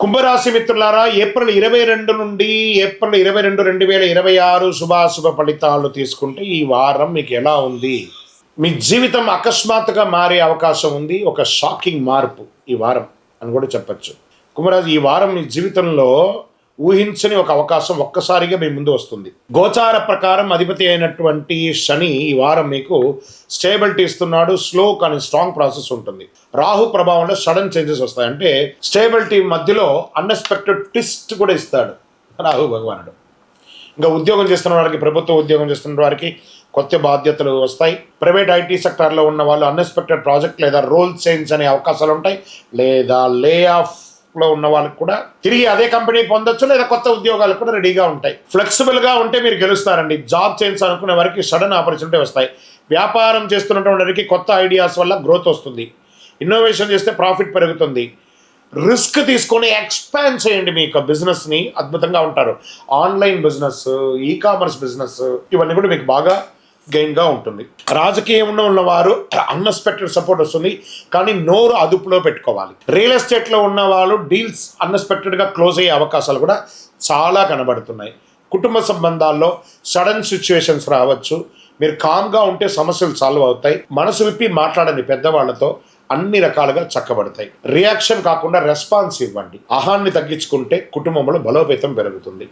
కుంభరాశి మిత్రులారా, ఏప్రిల్ 22 నుండి ఏప్రిల్ 22, 2026 శుభాశుభ ఫలితాలు తీసుకుంటే ఈ వారం మీకు ఎలా ఉంది? మీ జీవితం అకస్మాత్తుగా మారే అవకాశం ఉంది. ఒక షాకింగ్ మార్పు ఈ వారం అని కూడా చెప్పచ్చు. కుంభరాశి, ఈ వారం మీ జీవితంలో ఊహించని ఒక అవకాశం ఒక్కసారిగా మీ ముందు వస్తుంది. గోచార ప్రకారం అధిపతి అయినటువంటి శని ఈ వారం మీకు స్టేబిలిటీ ఇస్తున్నాడు. స్లో కానీ స్ట్రాంగ్ ప్రాసెస్ ఉంటుంది. రాహు ప్రభావంలో సడన్ చేంజెస్ వస్తాయి. అంటే స్టేబిలిటీ మధ్యలో అన్ఎక్స్పెక్టెడ్ ట్విస్ట్ కూడా ఇస్తాడు రాహు భగవానుడు. ఇంకా ఉద్యోగం చేస్తున్న వారికి, ప్రభుత్వ ఉద్యోగం చేస్తున్న వారికి కొత్త బాధ్యతలు వస్తాయి. ప్రైవేట్ ఐటీ సెక్టార్లో ఉన్న వాళ్ళు అన్ఎక్స్పెక్టెడ్ ప్రాజెక్ట్ లేదా రోల్ చేంజ్ అనే అవకాశాలు ఉంటాయి. లేదా లే ఆఫ్ లో ఉన్న వాళ్ళకి కూడా తిరిగి అదే కంపెనీ పొందొచ్చు, లేదా కొత్త ఉద్యోగాలు కూడా రెడీగా ఉంటాయి. ఫ్లెక్సిబుల్ గా ఉంటే మీరు గెలుస్తారండి. జాబ్ చేంజ్ అనుకునే వారికి సడన్ ఆపర్చునిటీ వస్తాయి. వ్యాపారం చేస్తున్నటువంటి వారికి కొత్త ఐడియాస్ వల్ల గ్రోత్ వస్తుంది. ఇన్నోవేషన్ చేస్తే ప్రాఫిట్ పెరుగుతుంది. రిస్క్ తీసుకొని ఎక్స్పాండ్ చేయండి. మీ యొక్క బిజినెస్ని అద్భుతంగా ఉంటారు. Online business, e commerce business, ఇవన్నీ కూడా మీకు బాగా గెయిన్గా ఉంటుంది. రాజకీయంలో ఉన్నవారు అన్ఎక్స్పెక్టెడ్ సపోర్ట్ వస్తుంది, కానీ నోరు అదుపులో పెట్టుకోవాలి. రియల్ ఎస్టేట్లో ఉన్న వాళ్ళు డీల్స్ అన్ఎక్స్పెక్టెడ్గా క్లోజ్ అయ్యే అవకాశాలు కూడా చాలా కనబడుతున్నాయి. కుటుంబ సంబంధాల్లో సడన్ సిచ్యువేషన్స్ రావచ్చు. మీరు కామ్గా ఉంటే సమస్యలు సాల్వ్ అవుతాయి. మనసు విప్పి మాట్లాడండి పెద్దవాళ్లతో, అన్ని రకాలుగా చక్కబడతాయి. రియాక్షన్ కాకుండా రెస్పాన్స్ ఇవ్వండి. అహాన్ని తగ్గించుకుంటే కుటుంబంలో బలోపేతం పెరుగుతుంది.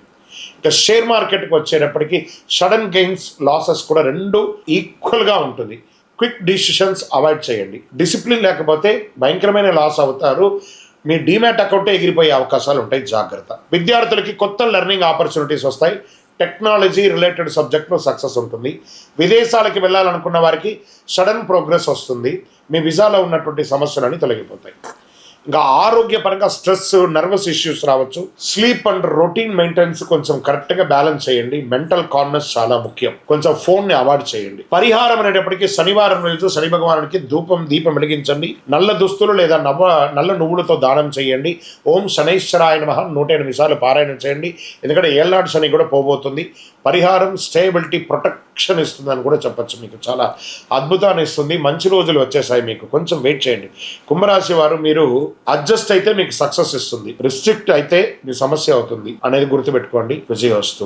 ఇక షేర్ మార్కెట్కి వచ్చేటప్పటికి సడన్ గెయిన్స్, లాసెస్ కూడా రెండు ఈక్వల్గా ఉంటుంది. క్విక్ డిసిషన్స్ అవాయిడ్ చేయండి. డిసిప్లిన్ లేకపోతే భయంకరమైన లాస్ అవుతారు. మీ డీమ్యాట్ అకౌంటే ఎగిరిపోయే అవకాశాలు ఉంటాయి. జాగ్రత్త. విద్యార్థులకి కొత్త లెర్నింగ్ ఆపర్చునిటీస్ వస్తాయి. టెక్నాలజీ రిలేటెడ్ సబ్జెక్ట్లో సక్సెస్ ఉంటుంది. విదేశాలకి వెళ్ళాలనుకున్న వారికి సడన్ ప్రోగ్రెస్ వస్తుంది. మీ వీసాలో ఉన్నటువంటి సమస్యలన్నీ తొలగిపోతాయి. ఇంకా ఆరోగ్యపరంగా స్ట్రెస్, నర్వస్ ఇష్యూస్ రావచ్చు. స్లీప్ అండ్ రొటీన్ మెయింటెనెన్స్ కొంచెం కరెక్ట్గా బ్యాలెన్స్ చేయండి. మెంటల్ కామ్నెస్ చాలా ముఖ్యం. కొంచెం ఫోన్ని అవాయిడ్ చేయండి. పరిహారం అనేటప్పటికీ శనివారం రోజు శని భగవానుడికి దీపం వెలిగించండి. నల్ల దుస్తులు లేదా నల్ల నువ్వులతో దానం చేయండి. ఓం శనైశ్వరాయ నమః 108 సార్లు పారాయణం చేయండి. ఎందుకంటే ఏళ్ళనాడు శని కూడా పోబోతుంది. పరిహారం స్టేబిలిటీ, ప్రొటెక్షన్ ఇస్తుందని కూడా చెప్పచ్చు. మీకు చాలా అద్భుతాన్ని ఇస్తుంది. మంచి రోజులు వచ్చేసాయి. మీకు కొంచెం వెయిట్ చేయండి. కుంభరాశి వారు, మీరు అడ్జస్ట్ అయితే మీకు సక్సెస్ ఇస్తుంది, రిస్ట్రిక్ట్ అయితే మీ సమస్య అవుతుంది అనేది గుర్తుపెట్టుకోండి. విజయవస్తు.